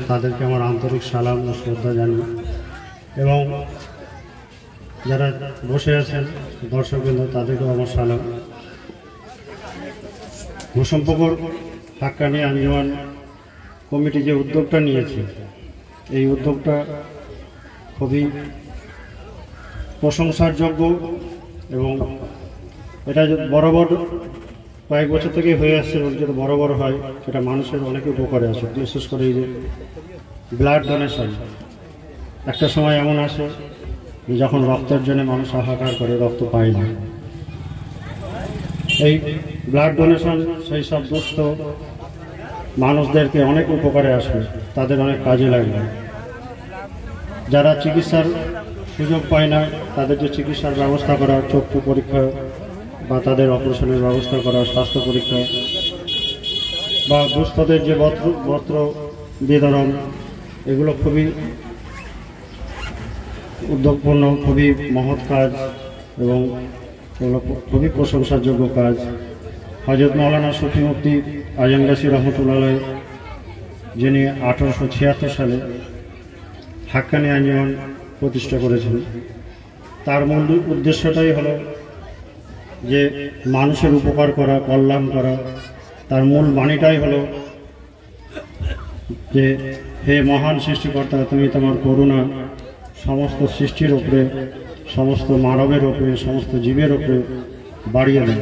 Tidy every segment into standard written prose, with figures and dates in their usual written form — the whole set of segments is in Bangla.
তাদেরকে আমার আন্তরিক সালাম ও শ্রদ্ধা জানাই এবং যারা বসে আছেন দর্শকবৃন্দ তাদেরকেও আমার সালাম। ভূসম্পর্ক হাক্কানি আঞ্জুমান কমিটি যে উদ্যোগটা নিয়েছে, এই উদ্যোগটা খুবই প্রশংসার যোগ্য এবং এটা বরাবর কয়েক বছর থেকেই হয়ে আসছে এবং যেটা বরাবর হয় সেটা মানুষের অনেক উপকারে আসে। বিশেষ করে এই যে ব্লাড ডোনেশন, একটা সময় এমন আসে যখন রক্তের জন্য মানুষ হাহাকার করে, রক্ত পায় না। এই ব্লাড ডোনেশন সেই সব দুস্থ মানুষদেরকে অনেক উপকারে আসবে, তাদের অনেক কাজে লাগবে। যারা চিকিৎসার সুযোগ পায় না তাদের যে চিকিৎসার ব্যবস্থা করা, চক্ষু পরীক্ষা বা তাদের অপারেশনের ব্যবস্থা করা, স্বাস্থ্য পরীক্ষা বা দুস্থদের যে বস্ত্র বিতরণ, এগুলো খুবই উদ্যোগপূর্ণ, খুবই মহৎ কাজ এবং এগুলো খুবই প্রশংসাযোগ্য কাজ। হযরত মাওলানা সুফি মুফতি আজম গাছি রহমতুল্লাহ যিনি 1876 সালে হাক্কানি আঞ্জুমান প্রতিষ্ঠা করেছেন, তার মূল উদ্দেশ্যটাই হলো যে মানুষের উপকার করা, কল্যাণ করা। তার মূল বাণীটাই হলো যে হে মহান সৃষ্টিকর্তা, তুমি তোমার করুণা সমস্ত সৃষ্টির উপরে, সমস্ত মানবের উপরে, সমস্ত জীবের উপরে বাড়িয়ে দেন।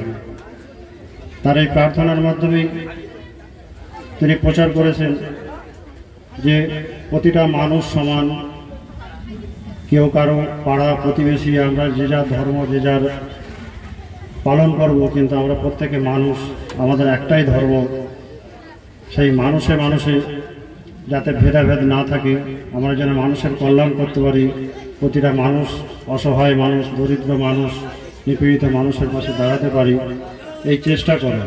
তার এই প্রার্থনার মাধ্যমেই তিনি প্রচার করেছেন যে প্রতিটা মানুষ সমান, কেউ কারো পাড়া প্রতিবেশী, আমরা যে যার ধর্ম যে যার পালন করব, কিন্তু আমরা প্রত্যেকে মানুষ, আমাদের একটাই ধর্ম। সেই মানুষে মানুষে যাতে ভেদাভেদ না থাকে, আমরা যেন মানুষের কল্যাণ করতে পারি, প্রতিটা মানুষ, অসহায় মানুষ, দরিদ্র মানুষ, নিপীড়িত মানুষের পাশে দাঁড়াতে পারি, এই চেষ্টা করে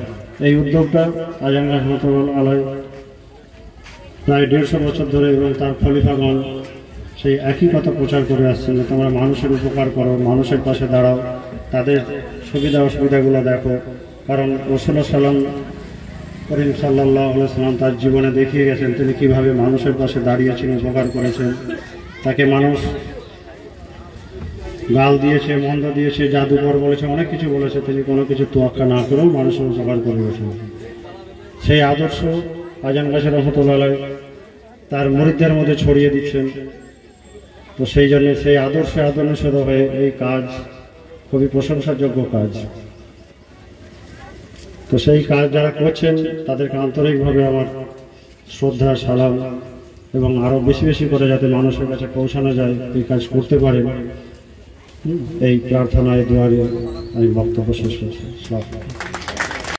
এই উদ্যোগটা আজম রহমতুল্লাহ প্রায় 150 বছর ধরে এবং তার খলিফাগণ সেই একই কথা প্রচার করে আসছেন যে তোমরা মানুষের উপকার করো, মানুষের পাশে দাঁড়াও, তাদের সুবিধা অসুবিধাগুলো দেখো। কারণ রাসূলুল্লাহ করিম সাল্লাল্লাহু আলাইহি সাল্লাম তার জীবনে দেখিয়ে গেছেন তিনি কিভাবে মানুষের পাশে দাঁড়িয়েছেন, উপকার করেছেন। তাকে মানুষ গাল দিয়েছে, মন্দ দিয়েছে, জাদুকর বলেছে, অনেক কিছু বলেছে, তিনি কোনো কিছু তোয়াক্কা না করেও মানুষের উপকার করে গেছেন। সেই আদর্শ আজম গাছি রহমতুল্লাহ তার মুরিদদের মধ্যে ছড়িয়ে দিচ্ছেন। তো সেই জন্য সেই আদর্শে অনুসৃত হয়ে এই কাজ খুবই প্রশংসাযোগ্য কাজ। তো সেই কাজ যারা করছেন তাদেরকে আন্তরিকভাবে আমার শ্রদ্ধা, সালাম এবং আরও বেশি বেশি করে যাতে মানুষের কাছে পৌঁছানো যায়, এই কাজ করতে পারেন, এই প্রার্থনায় দুয়ারে আমি বক্তব্য শেষ করছি।